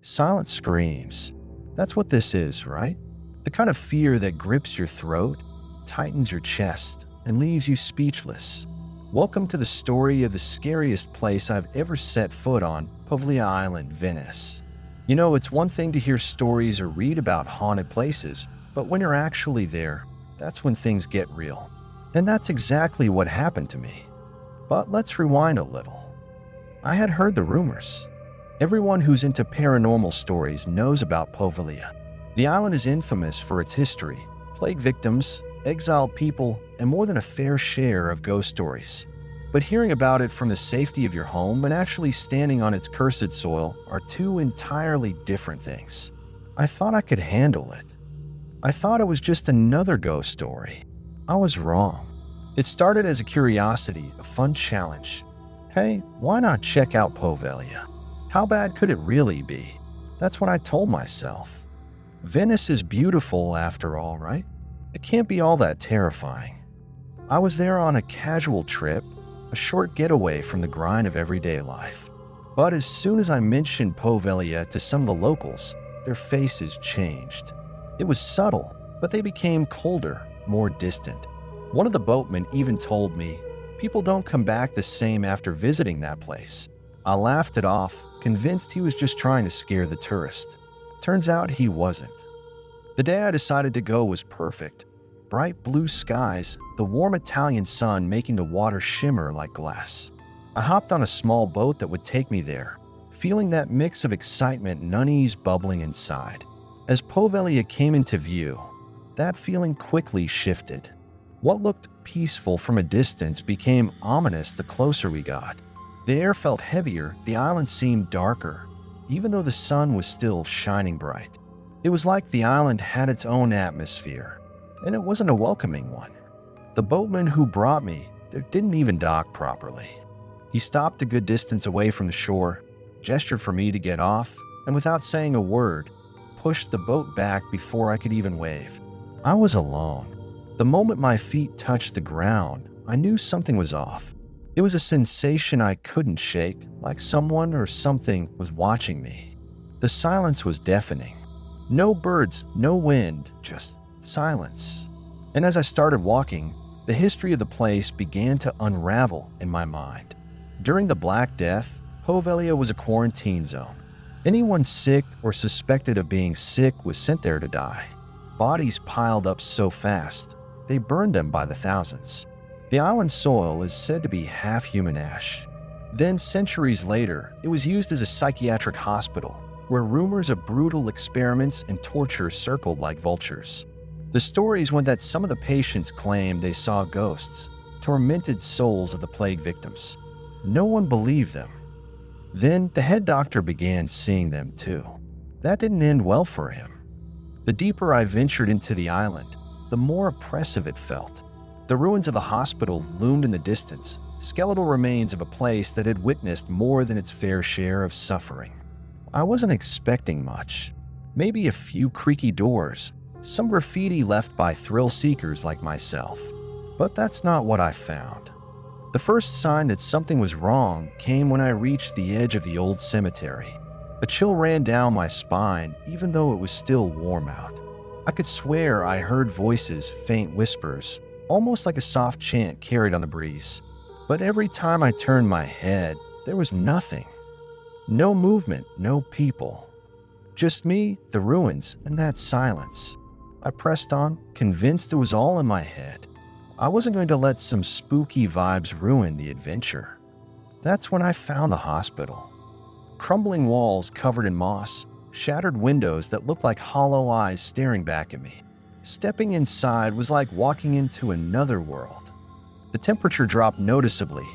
Silent screams. That's what this is, right? The kind of fear that grips your throat, tightens your chest, and leaves you speechless. Welcome to the story of the scariest place I've ever set foot on, Poveglia Island, Venice. You know, it's one thing to hear stories or read about haunted places, but when you're actually there, that's when things get real. And that's exactly what happened to me. But let's rewind a little. I had heard the rumors. Everyone who's into paranormal stories knows about Poveglia. The island is infamous for its history, plague victims, exiled people, and more than a fair share of ghost stories. But hearing about it from the safety of your home and actually standing on its cursed soil are two entirely different things. I thought I could handle it. I thought it was just another ghost story. I was wrong. It started as a curiosity, a fun challenge. Hey, why not check out Poveglia? How bad could it really be? That's what I told myself. Venice is beautiful after all, right? It can't be all that terrifying. I was there on a casual trip, a short getaway from the grind of everyday life. But as soon as I mentioned Poveglia to some of the locals, their faces changed. It was subtle, but they became colder, more distant. One of the boatmen even told me, "People don't come back the same after visiting that place." I laughed it off, convinced he was just trying to scare the tourist. Turns out he wasn't. The day I decided to go was perfect. Bright blue skies, the warm Italian sun making the water shimmer like glass. I hopped on a small boat that would take me there, feeling that mix of excitement and unease bubbling inside. As Poveglia came into view, that feeling quickly shifted. What looked peaceful from a distance became ominous the closer we got. The air felt heavier, the island seemed darker, even though the sun was still shining bright. It was like the island had its own atmosphere, and it wasn't a welcoming one. The boatman who brought me didn't even dock properly. He stopped a good distance away from the shore, gestured for me to get off, and without saying a word, pushed the boat back before I could even wave. I was alone. The moment my feet touched the ground, I knew something was off. It was a sensation I couldn't shake, like someone or something was watching me. The silence was deafening. No birds, no wind, just silence. And as I started walking, the history of the place began to unravel in my mind. During the Black Death, Poveglia was a quarantine zone. Anyone sick or suspected of being sick was sent there to die. Bodies piled up so fast, they burned them by the thousands. The island's soil is said to be half human ash. Then, centuries later, it was used as a psychiatric hospital, where rumors of brutal experiments and torture circled like vultures. The stories went that some of the patients claimed they saw ghosts, tormented souls of the plague victims. No one believed them. Then, the head doctor began seeing them too. That didn't end well for him. The deeper I ventured into the island, the more oppressive it felt. The ruins of the hospital loomed in the distance, skeletal remains of a place that had witnessed more than its fair share of suffering. I wasn't expecting much. Maybe a few creaky doors, some graffiti left by thrill-seekers like myself. But that's not what I found. The first sign that something was wrong came when I reached the edge of the old cemetery. A chill ran down my spine, even though it was still warm out. I could swear I heard voices, faint whispers, almost like a soft chant carried on the breeze. But every time I turned my head, there was nothing. No movement, no people. Just me, the ruins, and that silence. I pressed on, convinced it was all in my head. I wasn't going to let some spooky vibes ruin the adventure. That's when I found the hospital. Crumbling walls covered in moss, shattered windows that looked like hollow eyes staring back at me. Stepping inside was like walking into another world. The temperature dropped noticeably,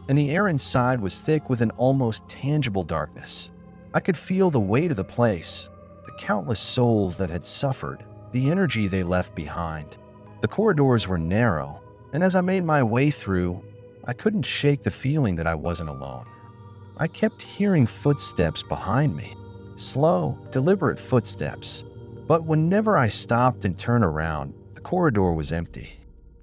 and the air inside was thick with an almost tangible darkness. I could feel the weight of the place, the countless souls that had suffered, the energy they left behind. The corridors were narrow, and as I made my way through, I couldn't shake the feeling that I wasn't alone. I kept hearing footsteps behind me. Slow, deliberate footsteps. But whenever I stopped and turned around, the corridor was empty.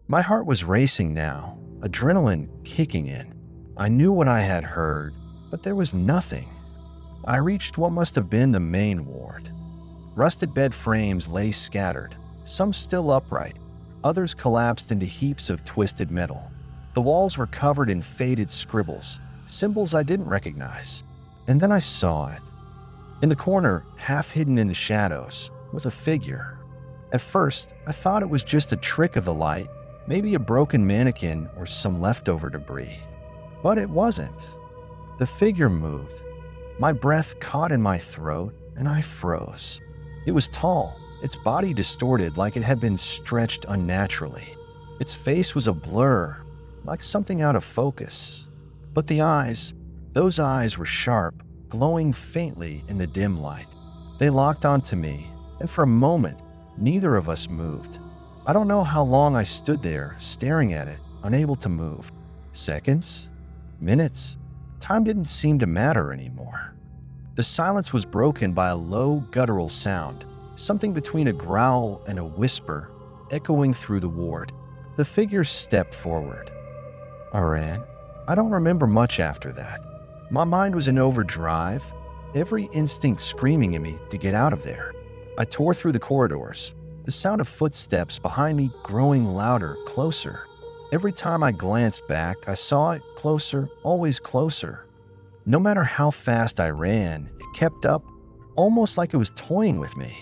My heart was racing now, adrenaline kicking in. I knew what I had heard, but there was nothing. I reached what must have been the main ward. Rusted bed frames lay scattered, some still upright, others collapsed into heaps of twisted metal. The walls were covered in faded scribbles, symbols I didn't recognize. And then I saw it. In the corner, half hidden in the shadows, was a figure. At first, I thought it was just a trick of the light, maybe a broken mannequin or some leftover debris. But it wasn't. The figure moved. My breath caught in my throat, and I froze. It was tall, its body distorted like it had been stretched unnaturally. Its face was a blur, like something out of focus. But the eyes, those eyes were sharp, glowing faintly in the dim light. They locked onto me, and for a moment, neither of us moved. I don't know how long I stood there, staring at it, unable to move. Seconds? Minutes? Time didn't seem to matter anymore. The silence was broken by a low, guttural sound, something between a growl and a whisper, echoing through the ward. The figure stepped forward. I ran. I don't remember much after that. My mind was in overdrive, every instinct screaming at me to get out of there. I tore through the corridors, the sound of footsteps behind me growing louder, closer. Every time I glanced back, I saw it closer, always closer. No matter how fast I ran, it kept up, almost like it was toying with me.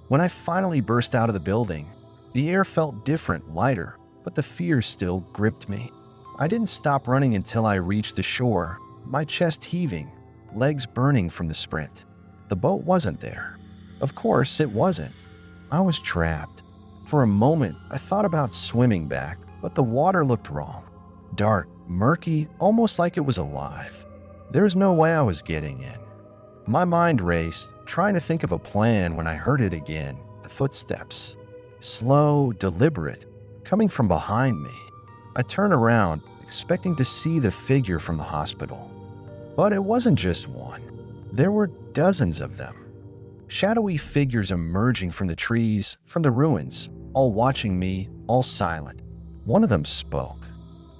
When I finally burst out of the building, the air felt different, lighter, but the fear still gripped me. I didn't stop running until I reached the shore, my chest heaving, legs burning from the sprint. The boat wasn't there. Of course, it wasn't. I was trapped. For a moment, I thought about swimming back, but the water looked wrong. Dark, murky, almost like it was alive. There was no way I was getting in. My mind raced, trying to think of a plan when I heard it again, the footsteps. Slow, deliberate, coming from behind me. I turned around, expecting to see the figure from the hospital. But it wasn't just one. There were dozens of them. Shadowy figures emerging from the trees, from the ruins, all watching me, all silent. One of them spoke.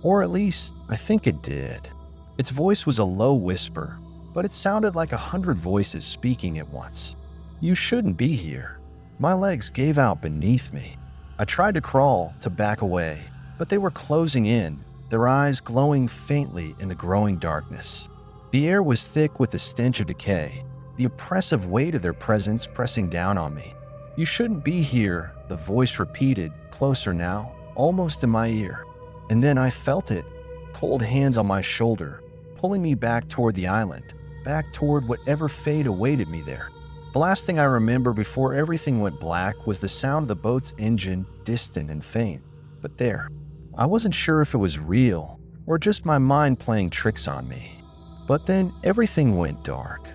Or at least, I think it did. Its voice was a low whisper, but it sounded like 100 voices speaking at once. You shouldn't be here. My legs gave out beneath me. I tried to crawl, to back away, but they were closing in, their eyes glowing faintly in the growing darkness. The air was thick with the stench of decay, the oppressive weight of their presence pressing down on me. You shouldn't be here, the voice repeated, closer now, almost in my ear. And then I felt it, cold hands on my shoulder, pulling me back toward the island, back toward whatever fate awaited me there. The last thing I remember before everything went black was the sound of the boat's engine, distant and faint. But there, I wasn't sure if it was real or just my mind playing tricks on me. But then everything went dark.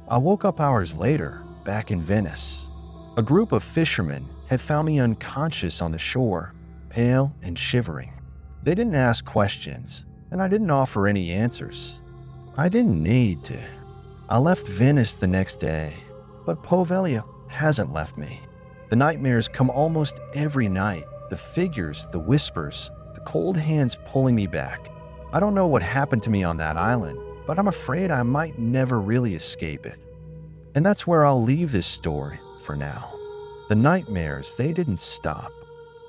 I woke up hours later, back in Venice. A group of fishermen had found me unconscious on the shore, pale and shivering. They didn't ask questions, and I didn't offer any answers. I didn't need to. I left Venice the next day, but Poveglia hasn't left me. The nightmares come almost every night, the figures, the whispers, the cold hands pulling me back. I don't know what happened to me on that island, but I'm afraid I might never really escape it. And that's where I'll leave this story for now. The nightmares, they didn't stop.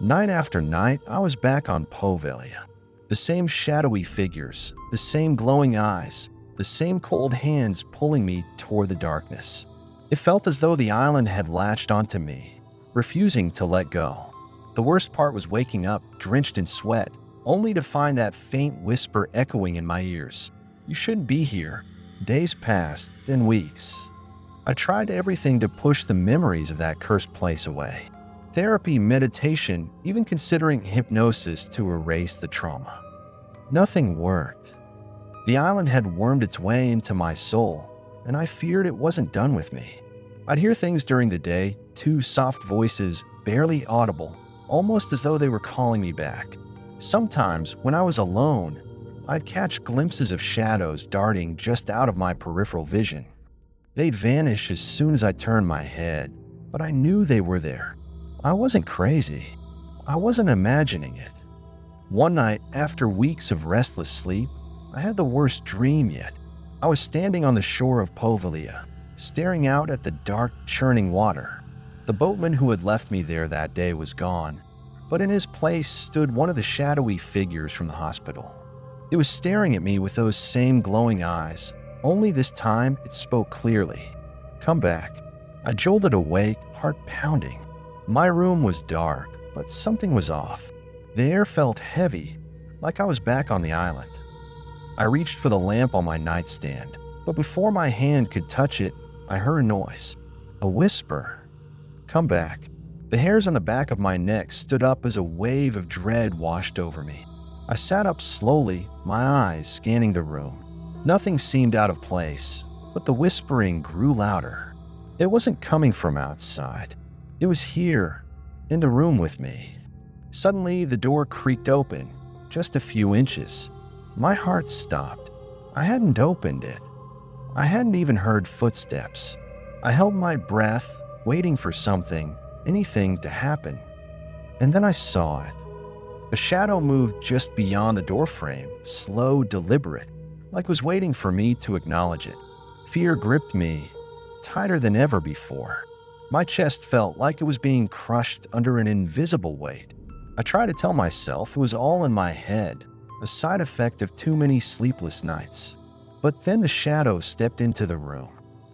Night after night, I was back on Poveglia. The same shadowy figures, the same glowing eyes, the same cold hands pulling me toward the darkness. It felt as though the island had latched onto me, refusing to let go. The worst part was waking up, drenched in sweat, only to find that faint whisper echoing in my ears. You shouldn't be here. Days passed, then weeks. I tried everything to push the memories of that cursed place away. Therapy, meditation, even considering hypnosis to erase the trauma. Nothing worked. The island had wormed its way into my soul, and I feared it wasn't done with me. I'd hear things during the day, two soft voices, barely audible, almost as though they were calling me back. Sometimes, when I was alone, I'd catch glimpses of shadows darting just out of my peripheral vision. They'd vanish as soon as I turned my head, but I knew they were there. I wasn't crazy. I wasn't imagining it. One night, after weeks of restless sleep, I had the worst dream yet. I was standing on the shore of Poveglia, staring out at the dark, churning water. The boatman who had left me there that day was gone, but in his place stood one of the shadowy figures from the hospital. It was staring at me with those same glowing eyes, only this time it spoke clearly. "Come back." I jolted awake, heart pounding. My room was dark, but something was off. The air felt heavy, like I was back on the island. I reached for the lamp on my nightstand, but before my hand could touch it, I heard a noise. A whisper. "Come back." The hairs on the back of my neck stood up as a wave of dread washed over me. I sat up slowly, my eyes scanning the room. Nothing seemed out of place, but the whispering grew louder. It wasn't coming from outside. It was here, in the room with me. Suddenly, the door creaked open, just a few inches. My heart stopped. I hadn't opened it. I hadn't even heard footsteps. I held my breath, waiting for something, anything to happen. And then I saw it. A shadow moved just beyond the doorframe, slow, deliberate, like it was waiting for me to acknowledge it. Fear gripped me, tighter than ever before. My chest felt like it was being crushed under an invisible weight. I tried to tell myself it was all in my head, a side effect of too many sleepless nights. But then the shadow stepped into the room.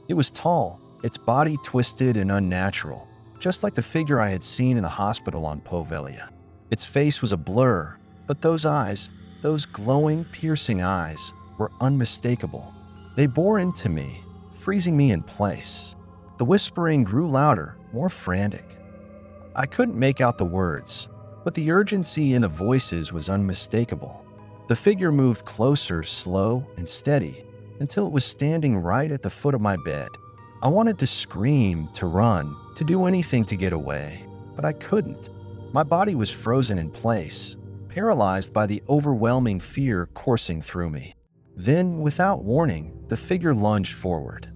It was tall, its body twisted and unnatural, just like the figure I had seen in the hospital on Poveglia. Its face was a blur, but those eyes, those glowing, piercing eyes, were unmistakable. They bore into me, freezing me in place. The whispering grew louder, more frantic. I couldn't make out the words, but the urgency in the voices was unmistakable. The figure moved closer, slow and steady, until it was standing right at the foot of my bed. I wanted to scream, to run, to do anything to get away, but I couldn't. My body was frozen in place, paralyzed by the overwhelming fear coursing through me. Then, without warning, the figure lunged forward.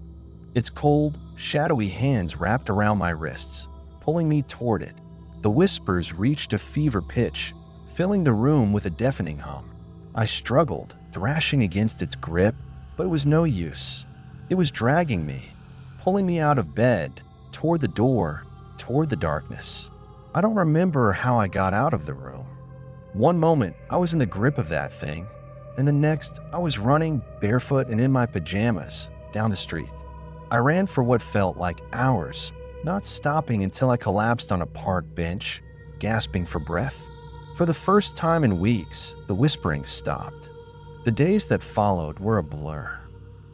Its cold, shadowy hands wrapped around my wrists, pulling me toward it. The whispers reached a fever pitch, filling the room with a deafening hum. I struggled, thrashing against its grip, but it was no use. It was dragging me, pulling me out of bed, toward the door, toward the darkness. I don't remember how I got out of the room. One moment, I was in the grip of that thing, and the next, I was running, barefoot and in my pajamas, down the street. I ran for what felt like hours, not stopping until I collapsed on a park bench, gasping for breath. For the first time in weeks, the whispering stopped. The days that followed were a blur.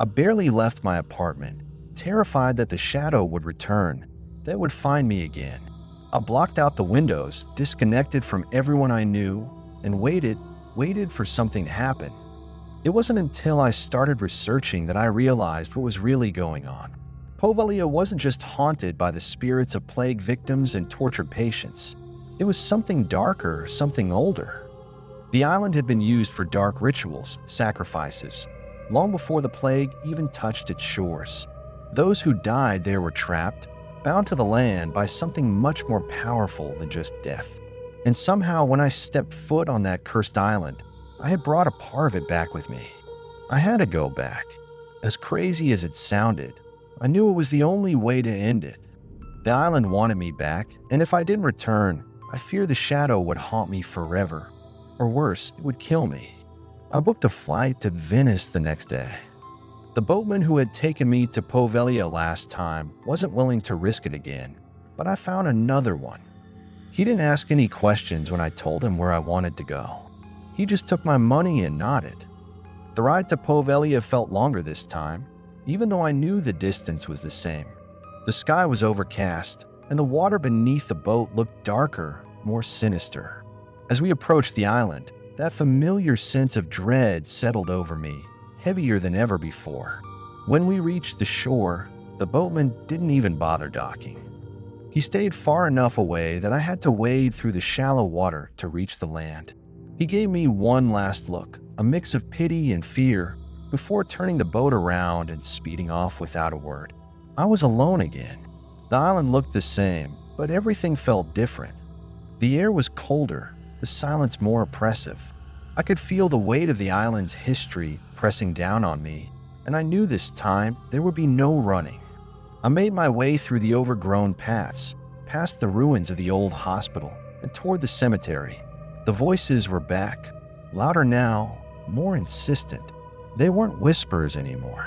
I barely left my apartment, terrified that the shadow would return, that it would find me again. I blocked out the windows, disconnected from everyone I knew, and waited for something to happen. It wasn't until I started researching that I realized what was really going on. Poveglia wasn't just haunted by the spirits of plague victims and tortured patients. It was something darker, something older. The island had been used for dark rituals, sacrifices, long before the plague even touched its shores. Those who died there were trapped, bound to the land by something much more powerful than just death. And somehow, when I stepped foot on that cursed island, I had brought a part of it back with me. I had to go back. As crazy as it sounded, I knew it was the only way to end it. The island wanted me back, and if I didn't return, I feared the shadow would haunt me forever. Or worse, it would kill me. I booked a flight to Venice the next day. The boatman who had taken me to Poveglia last time wasn't willing to risk it again, but I found another one. He didn't ask any questions when I told him where I wanted to go. He just took my money and nodded. The ride to Poveglia felt longer this time, even though I knew the distance was the same. The sky was overcast, and the water beneath the boat looked darker, more sinister. As we approached the island, that familiar sense of dread settled over me, heavier than ever before. When we reached the shore, the boatman didn't even bother docking. He stayed far enough away that I had to wade through the shallow water to reach the land. He gave me one last look, a mix of pity and fear, before turning the boat around and speeding off without a word. I was alone again. The island looked the same, but everything felt different. The air was colder, the silence more oppressive. I could feel the weight of the island's history pressing down on me, and I knew this time there would be no running. I made my way through the overgrown paths, past the ruins of the old hospital, and toward the cemetery. The voices were back, louder now, more insistent. They weren't whispers anymore.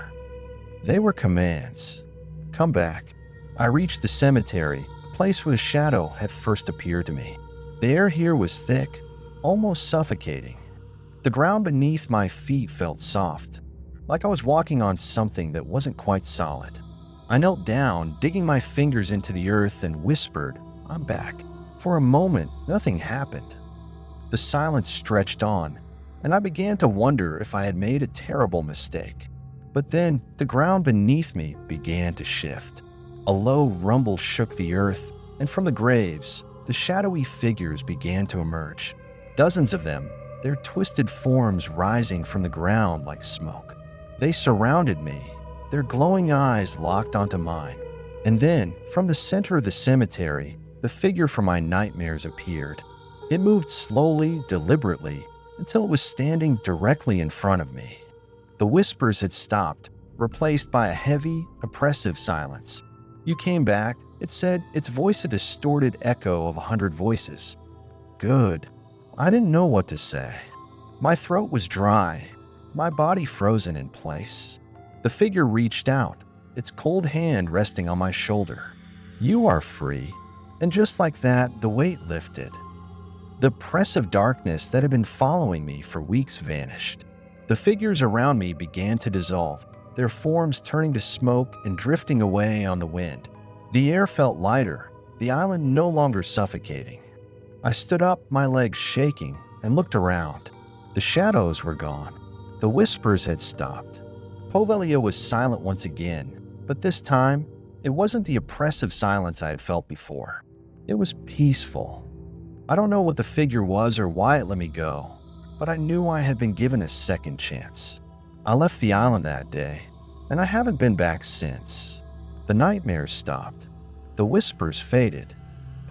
They were commands. Come back. I reached the cemetery, the place where the shadow had first appeared to me. The air here was thick, almost suffocating. The ground beneath my feet felt soft, like I was walking on something that wasn't quite solid. I knelt down, digging my fingers into the earth, and whispered, "I'm back." For a moment, nothing happened. The silence stretched on, and I began to wonder if I had made a terrible mistake. But then, the ground beneath me began to shift. A low rumble shook the earth, and from the graves, the shadowy figures began to emerge. Dozens of them, their twisted forms rising from the ground like smoke. They surrounded me, their glowing eyes locked onto mine. And then, from the center of the cemetery, the figure from my nightmares appeared. It moved slowly, deliberately, until it was standing directly in front of me. The whispers had stopped, replaced by a heavy, oppressive silence. "You came back," it said, its voice a distorted echo of 100 voices. Good. I didn't know what to say. My throat was dry, my body frozen in place. The figure reached out, its cold hand resting on my shoulder. "You are free." And just like that, the weight lifted. The oppressive darkness that had been following me for weeks vanished. The figures around me began to dissolve, their forms turning to smoke and drifting away on the wind. The air felt lighter, the island no longer suffocating. I stood up, my legs shaking, and looked around. The shadows were gone. The whispers had stopped. Poveglia was silent once again, but this time, it wasn't the oppressive silence I had felt before. It was peaceful. I don't know what the figure was or why it let me go, but I knew I had been given a second chance. I left the island that day, and I haven't been back since. The nightmares stopped. The whispers faded.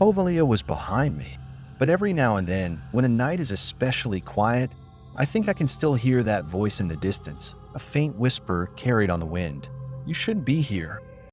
Poveglia was behind me, but every now and then, when a night is especially quiet, I think I can still hear that voice in the distance, a faint whisper carried on the wind. "You shouldn't be here.